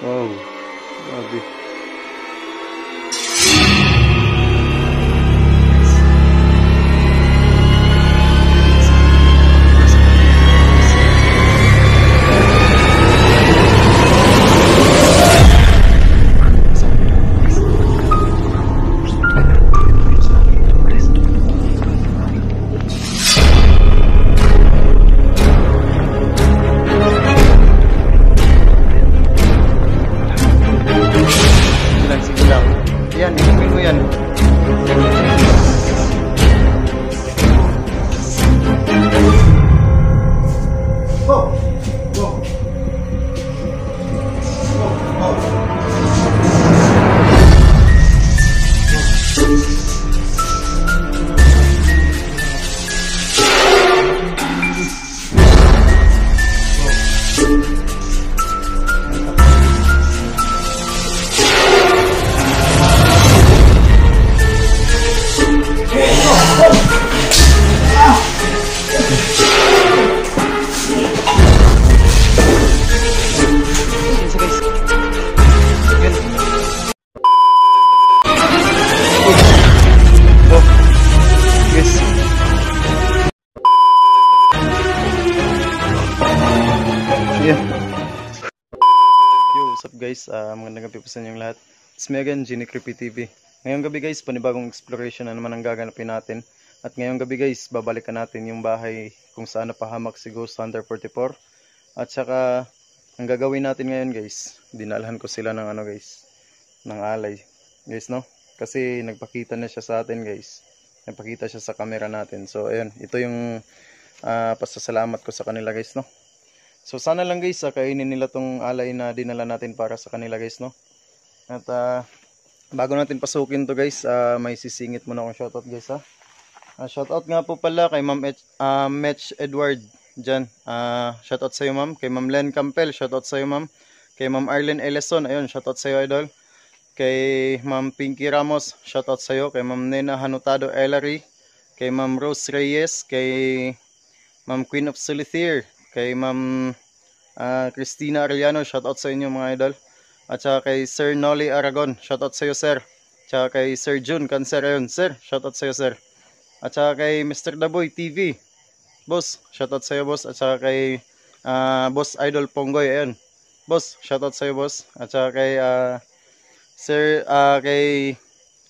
Wow. Grabe. Yan, ikumin mo yan. Oh! Oh! Yo, what's up guys? Magandang gabi po sa inyong lahat. It's me again, Genie Creepy TV. Ngayong gabi guys, panibagong exploration na naman ang gaganapin natin. At ngayong gabi guys, babalikan natin yung bahay kung saan napahamak si Ghost Hunter 44. At saka, ang gagawin natin ngayon guys, dinalhan ko sila ng ng alay. Guys no? Kasi nagpakita na siya sa atin guys. Nagpakita siya sa camera natin. So ayun, ito yung pasasalamat ko sa kanila guys no. So sana lang guys, kainin nila tong alay na dinala natin para sa kanila guys no. At bago natin pasukin to guys, may sisingit muna akong shoutout guys ha. Shoutout nga po pala kay Ma'am Mitch Edward dyan. Shoutout sa iyo ma'am. Kay Ma'am Len Campel, shoutout sa iyo ma'am. Kay Ma'am Arlen Eleson, ayun, shoutout sa iyo idol. Kay Ma'am Pinky Ramos, shoutout sa iyo. Kay Ma'am Nena Hanutado Ellery. Kay Ma'am Rose Reyes. Kay Ma'am Queen of Solitaire. Kay Ma'am Christina Arellano, shoutout sa inyo mga idol. At saka kay Sir Nolly Aragon, shoutout sa iyo sir. At saka kay Sir June Cancer ayun, sir, shoutout sa iyo sir. At saka kay Mr. Daboy TV, boss, shoutout sa iyo boss. At saka kay Boss Idol Ponggoy, ayun, boss, shoutout sa iyo boss. At saka kay kay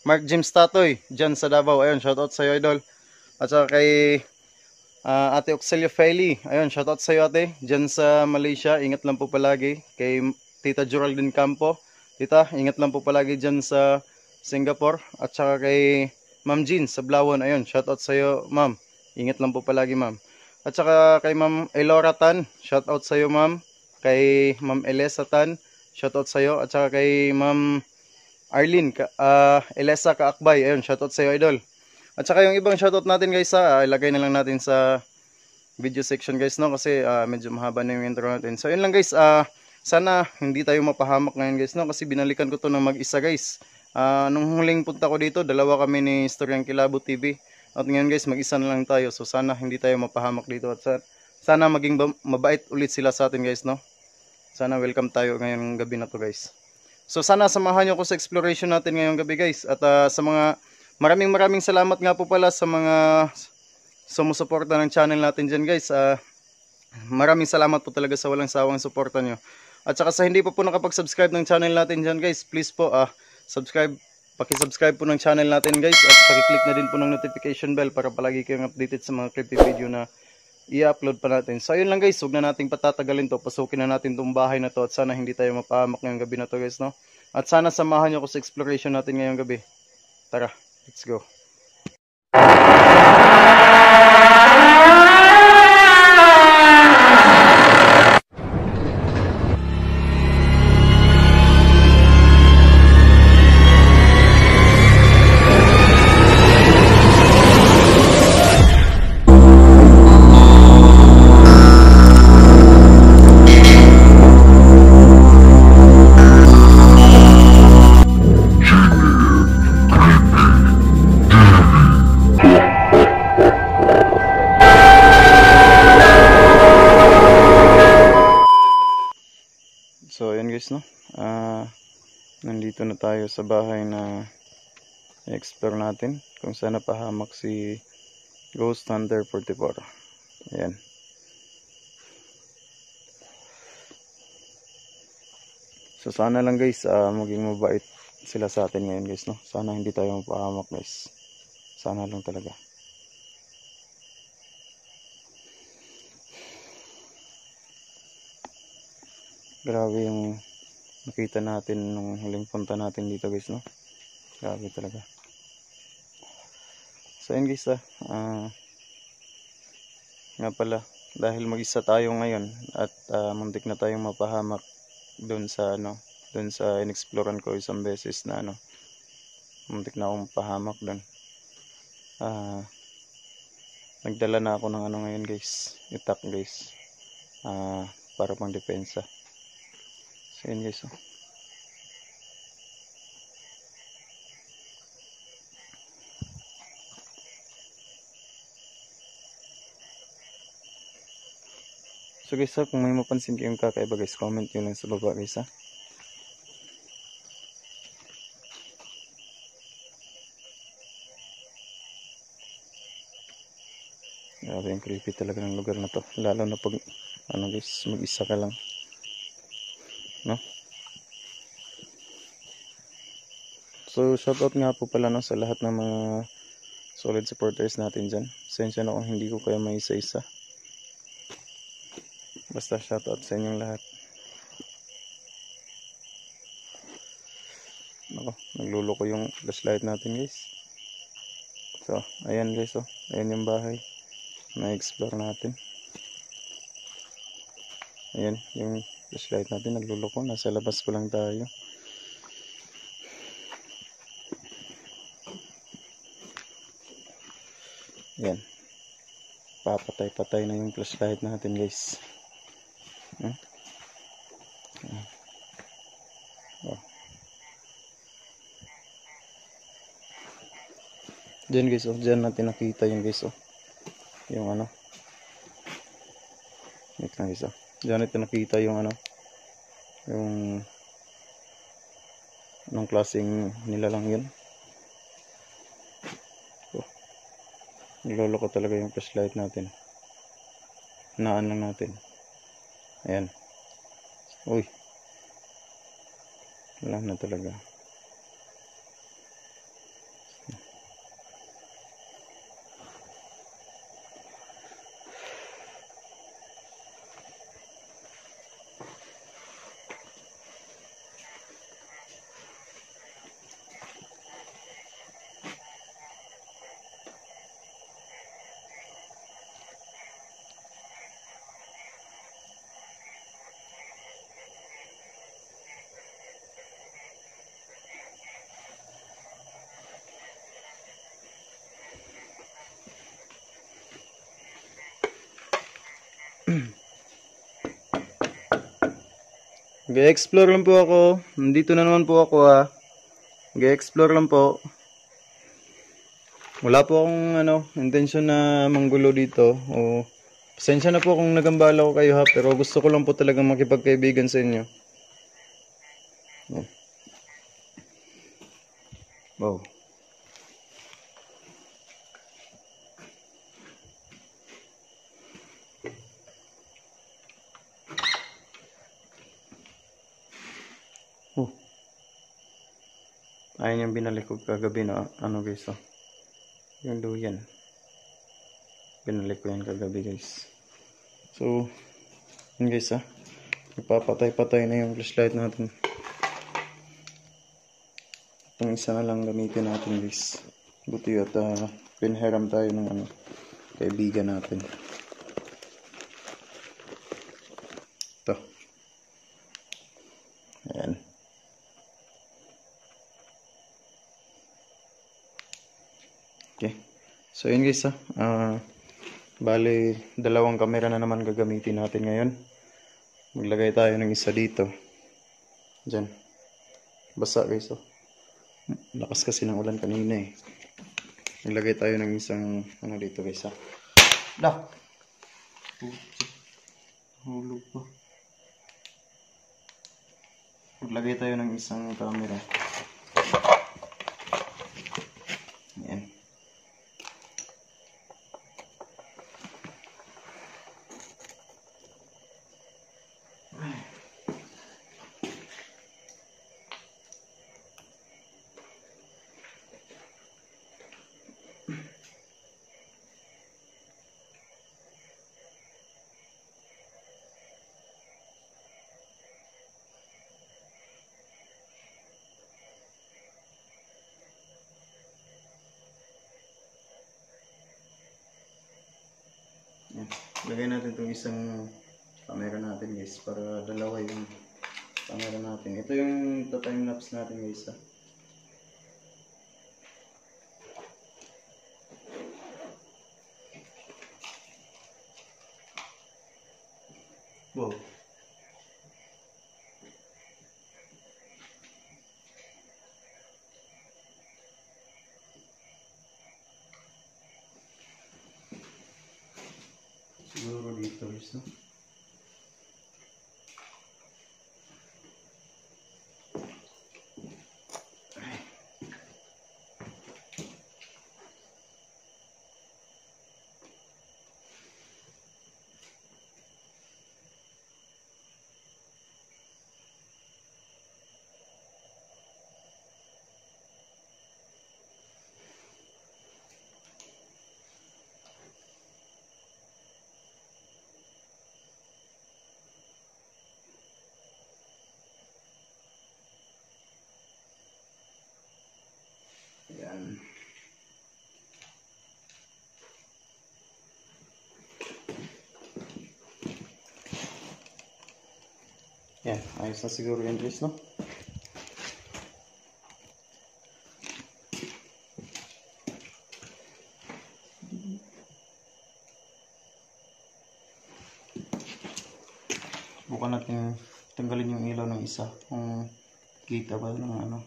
Mark James Tatoy dyan sa Davao, ayun, shoutout sa iyo idol. At saka kay Ate Oxelia Felly, ayun, shoutout sa iyo ate, dyan sa Malaysia, ingat lang po palagi. Kay Tita Geraldine Campo, tita, ingat lang po palagi dyan sa Singapore. At saka kay Ma'am Jean sa Blawon, ayun, shoutout sa iyo ma'am, ingat lang po palagi ma'am. At saka kay Ma'am Elora Tan, shoutout sa iyo ma'am. Kay Ma'am Elesa Tan, shoutout sa iyo. At saka kay Ma'am Arlene Elesa Kaakbay, ayun, shoutout sa iyo idol. At saka yung ibang shoutout natin guys ilagay na lang natin sa video section guys no, kasi medyo mahaba na yung intro natin. So yun lang guys, sana hindi tayo mapahamak ngayon guys no, kasi binalikan ko to ng mag-isa guys. Nung huling punta ko dito, dalawa kami ni Storyang Kilabo TV. At ngayon guys, mag-isa na lang tayo. So sana hindi tayo mapahamak dito. At sana maging mabait ulit sila sa atin guys no. Sana welcome tayo ngayong gabi na to guys. So sana samahan nyo ko sa exploration natin ngayong gabi guys. At sa mga maraming salamat nga po pala sa mga sumusuporta ng channel natin dyan guys. Maraming salamat po talaga sa walang sawang suporta nyo. At saka sa hindi pa po nakapag-subscribe ng channel natin dyan guys, please po paki-subscribe po ng channel natin guys. At paki-click na din po ng notification bell para palagi kayong updated sa mga creepy video na i-upload pa natin. So ayun lang guys, huwag na nating patatagalin to. Pasukin na natin tong bahay na to at sana hindi tayo mapahamak ngayong gabi na to guys no. At sana samahan nyo ko sa exploration natin ngayong gabi. Tara, let's go. So ayan guys, no. Nandito na tayo sa bahay na i-explore natin kung saan napahamak si Ghost Hunter 44. Ayan. So sana lang guys, maging mabait sila sa atin ngayon guys, no. Sana hindi tayo mapahamak guys. Sana lang talaga. Grabe yung nakita natin nung huling punta natin dito guys, no. Grabe talaga. So yun guys, nga pala, dahil mag-isa tayo ngayon at muntik na tayong mapahamak doon sa doon sa inexplorean ko isang beses na muntik na akong mapahamak doon. Nagdala na ako ng ngayon guys, itak guys, para pang depensa. So yun guys, So guys, kung may mapansin kayong kakaiba guys, comment nyo lang sa baba guys, Grabe yung creepy talaga ng lugar na to, lalo na pag guys, mag-isa ka lang, no? So shoutout nga po pala sa lahat ng mga solid supporters natin dyan. Sensya na kung hindi ko kayo may isa-isa. Basta shoutout sa inyong lahat. Ako, nagluloko yung flashlight natin guys. So, ayan guys, ayan yung bahay na explore natin. Ayan, yung flashlight natin nagluloko. Nasa labas ko lang tayo. Ayan. Papatay-patay na yung flashlight natin guys. Diyan guys, diyan natin nakita yung guys, yung wait lang guys, diyan natin nakita yung yung anong klaseng nilalang yun. Niloloko talaga yung flashlight natin. Naan lang natin. Ayan. Uy. Wala na talaga. Mag-explore lang po ako. Nandito na naman po ako Mag-explore lang po. Wala po akong intensyon na manggulo dito. Pasensya na po kung nagambala ko kayo pero gusto ko lang po talagang makipagkaibigan sa inyo. Wow. Ayun yung binalik ko kagabi na guys, yung duyan. Binalik ko yan kagabi guys. So yun guys, nagpapatay-patay na yung flashlight natin. Itong isa na lang gamitin natin guys. Buti at pinhiram tayo ng kaibigan natin. Ito. Ayan. Okay. So yun guys, bali dalawang camera na naman gagamitin natin ngayon. Maglagay tayo ng isa dito. Diyan. Basa guys, lakas kasi ng ulan kanina Maglagay tayo ng isang dito guys, Dah. Hulog pa. Maglagay tayo ng isang camera. Ayan. Yan. Lagay natin itong isang camera natin guys para dalawa yung camera natin. Ito yung time lapse natin guys ha. Wow. Siguro dito guys no. Yan. Yan, ayos na siguro yan guys no. Bukan natin tanggalin yung ilaw ng isa kung kita ba ng ano.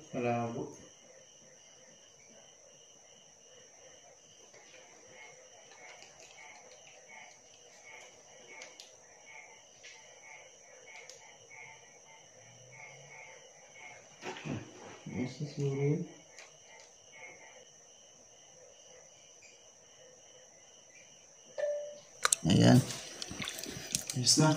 Malabo. Isa siguro yun. Ayan. Ayos na.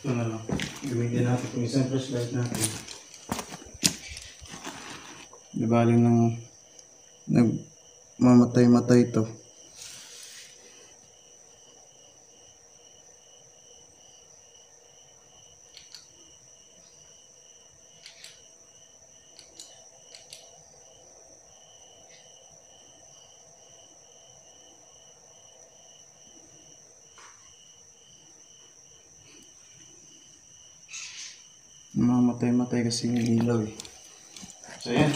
Ito na lang. Gamitin natin itong isang flashlight natin. Di bali nang nagmamatay-matay ito. Mamatay-matay kasi yung ilaw eh. So yan.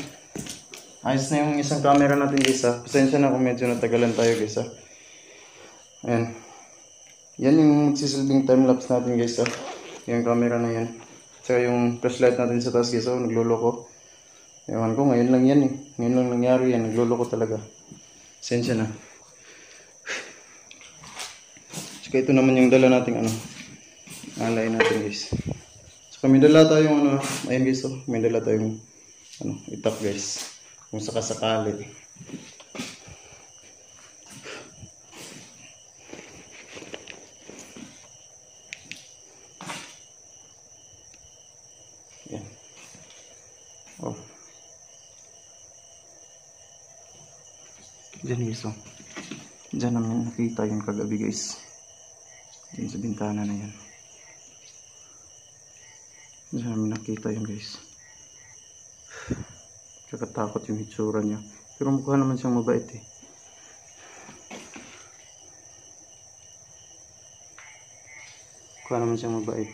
Ayos na yung isang camera natin guys ha. Pasensya na kung medyo natagalan tayo guys ha. Ayan. Yan yung magsisilbing time-lapse natin guys ha. Yung camera na yan. Tsaka yung flashlight natin sa taas guys ha. Nagluloko. Ewan ko ngayon lang yan eh. Ngayon lang nangyari yan. Nagluloko talaga. Pasensya na. Tsaka ito naman yung dala nating ano. Alay natin guys. So may dala tayong ano. Ayun guys oh. May dala tayong ano. Itak guys. Kung sakasakali. Yan. Oh. Diyan guys oh. Diyan namin nakita yung kagabi guys. Diyan sa bintana na yan. Diyan namin nakita yun guys. Kakatakot yung hitsura niya. Pero mukha naman siyang mabait eh. Kuha naman siyang mabait.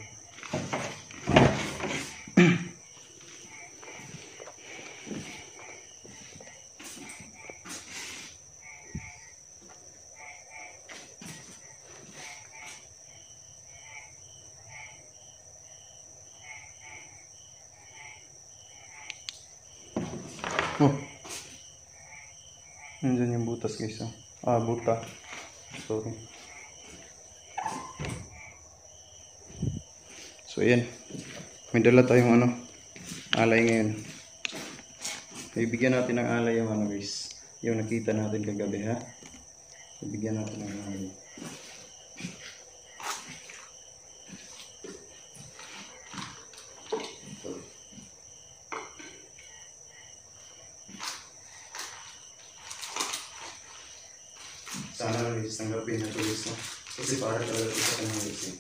Oh. Nandun yung butas guys. Oh. Buta. Sorry. So ayan. May dala tayong alay ngayon. Bibigyan natin ng alay yung guys. Yung nakita natin kagabi ha. Bibigyan natin ng alay. Sana lang guys, tanggapin na ito guys, no? Kasi para talaga ito sa kanyang guys, eh.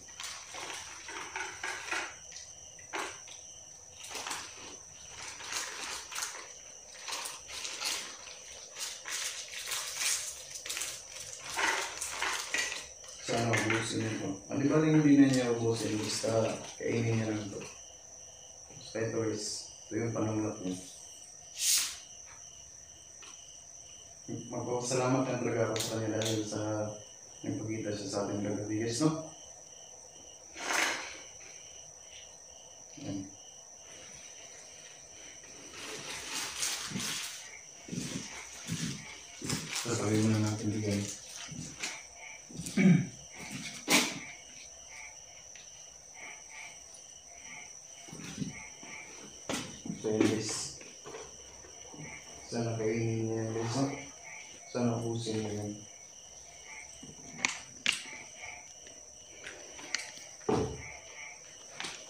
Sana ubusin ito. Di ba hindi na niya ubusin, basta kainin niya lang ito. So ito guys, ito yung panamlat niya. Magpapasalamat na talaga ako sa kanya dahil sa nagpagkita siya sa ating kagabi guys, no? Ayan. Sasabihin muna natin bigay. So yun guys. Sana kainin niya guys, no? Sana ubusin niya yan.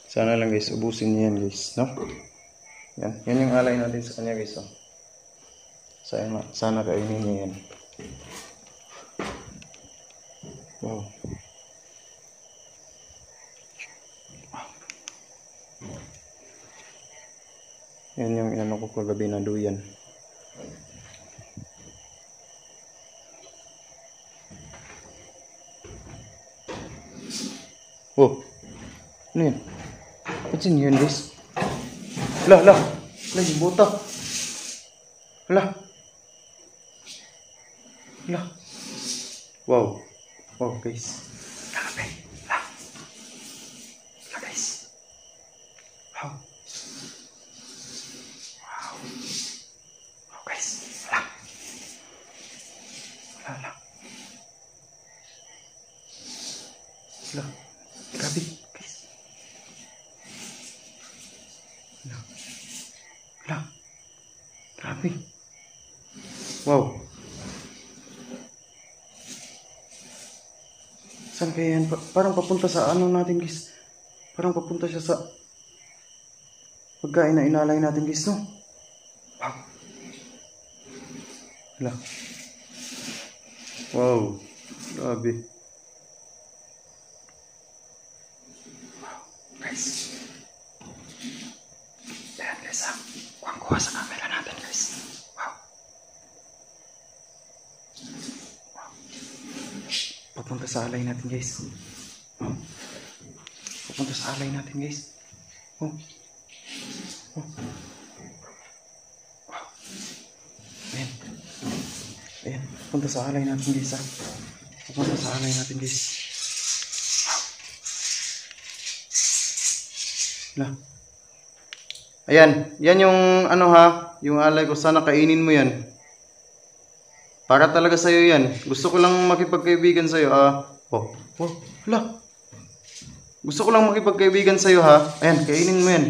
Sana lang guys, ubusin niya yan guys, no? Yan, yan yung alay natin sa kanya guys, oh. Sana kainin niya yan. Wow. Yan yung inano ko kagabi na duyan. Oh, ano yun? What's in here guys? Hala, yung buta. Hala. Wow guys. Grabe. Hala guys. Wow guys. Hala. Grabe guys. Grabe. Wow. Saan kaya yan? Parang papunta sa natin guys. Parang papunta siya sa pagkain na inalay natin guys, no? Wow. Wow. Grabe. Guys. Ayan guys, kuha sa camera natin guys. Wow. Papunta sa alay natin guys. Papunta sa alay natin guys. Wow. Ayan. Papunta sa alay natin guys, Papunta sa alay natin guys. Ayan, yan yung yung alay ko. Sana kainin mo yan. Para talaga sa'yo yan. Gusto ko lang makipagkaibigan sa'yo. Gusto ko lang makipagkaibigan sa'yo ha. Ayan, kainin mo yan.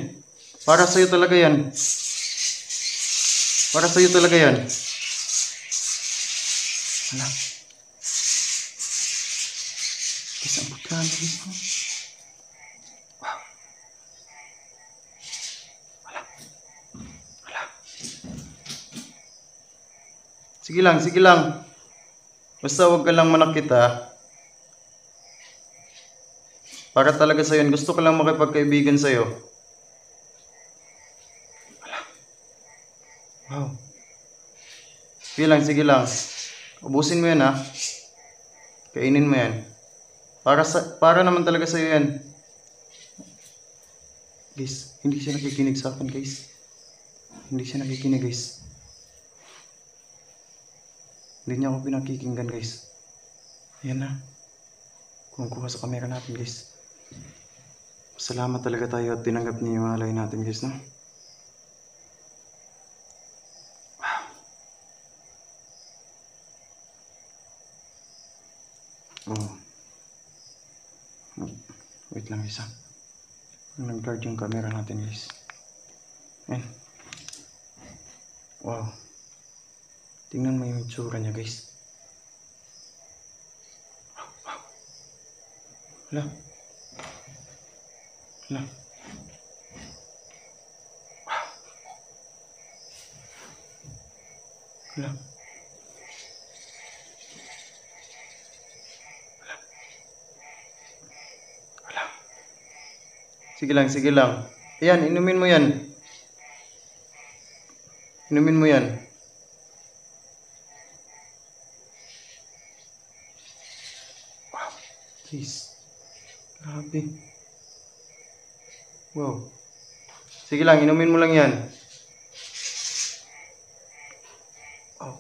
Para sa'yo talaga yan. Para sa'yo talaga yan. Hala. Isang pagkaan dito. Sige lang. Basta huwag ka lang manakit ha. Para talaga sa'yo. Gusto ko lang makipagkaibigan sa'yo. Wow. Sige lang. Ubusin mo yan ha. Kainin mo yan. Para naman talaga sa yan. Guys, hindi siya nakikinig sa akin, guys. Hindi siya nakikinig, guys. Hindi niya ako pinakikinggan, guys. Ayan na. Kumukuha sa camera natin, guys. Salamat talaga tayo at tinanggap niya yung alay natin, guys, no? Wow. Oh. Wait lang, guys, ha. Nag-guard yung camera natin, guys. Ayan. Wow. Tingnan mo yung itsura niya, guys. Hala. Hala. Hala. Hala. Sige lang, sige lang. Ayan, inumin mo yan. Inumin mo yan. Wow. Jeez. Grabe. Wow. Sige lang, inumin mo lang yan. Wow.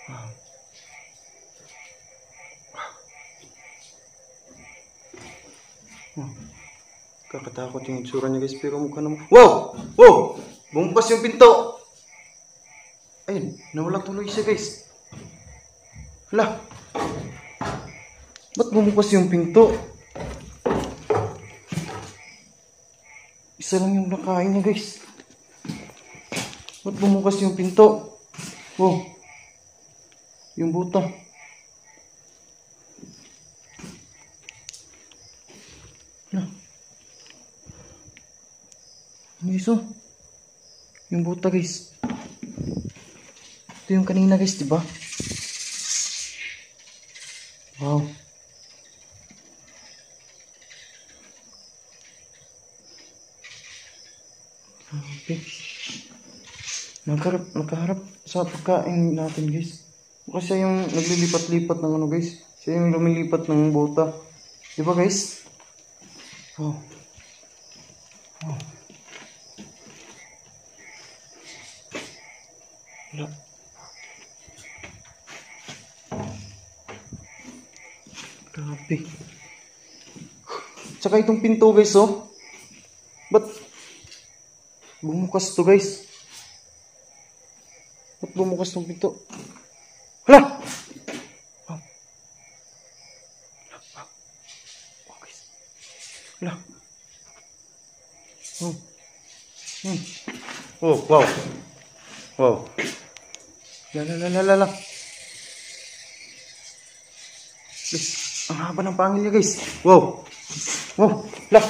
Wow. Wow. Kakatakot yung itsura niya, guys, pero mukha naman. Wow! Wow! Bumpas yung pinto! Ayun, nawala tuloy siya, guys. Hala! Ba't bumukas yung pinto? Isa lang yung nakain niya, guys. Ba't bumukas yung pinto? Wow! Yung buta. Hala! Guys, oh. Yung buta, guys. Ito yung kanina, guys, diba? Wow. Grabe. Nakaharap sa pagkain natin, guys. Baka siya yung naglilipat-lipat ng ano, guys. Siya yung lumilipat ng buta. Diba, guys? Wow. Wow. Wala. Grabe. Tsaka itong pinto, guys, oh. Ba't bumukas to, guys? Ba't bumukas itong pinto? Hala! Wow. Wow, guys. Hala. Oh. Oh, wow. Wow. La. Guys, ang haba ng pangil niya, guys. Wow. Wow. La.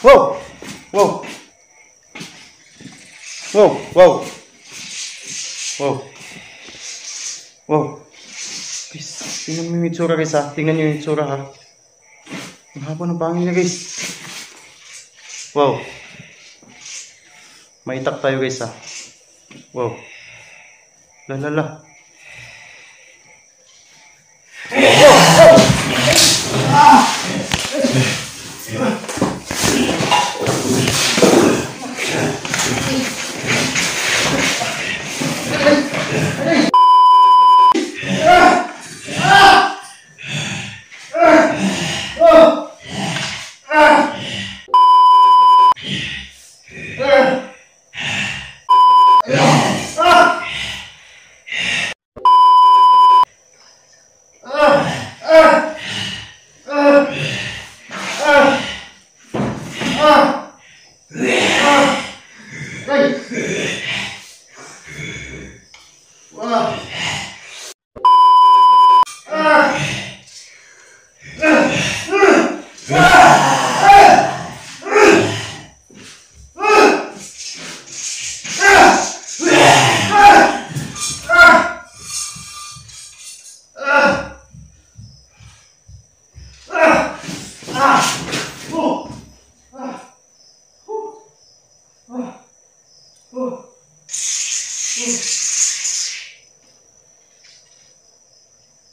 Wow. Wow. Wow. Wow. Wow. Wow. Guys, tingnan mo yung itsura, guys, ha. Tingnan nyo yung itsura, ha. Ang haba ng pangil niya, guys. Wow. Maitak tayo, guys, ha. Wow. La. Ah!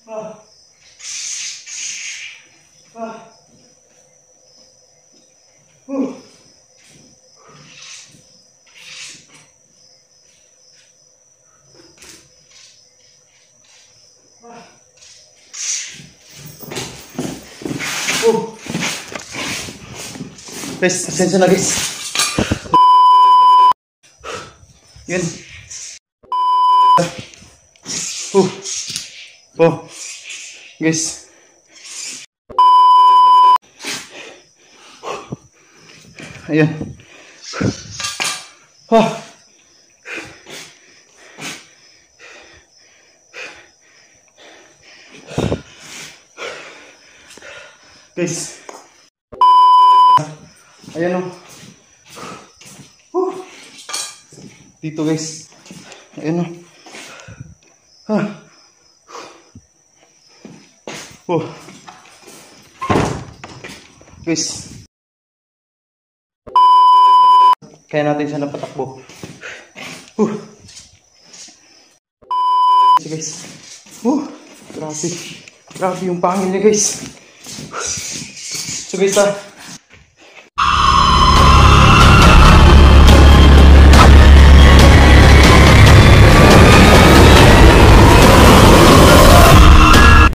Ah. Ah. Guys, pasensya na guys. Yun. Oh. Guys. Ayan. Guys. Ayan o. Dito guys. Ayan o. Guys. Kaya natin siya napatakbo. Guys. Grabe. Grabe yung pangil niya guys. So guys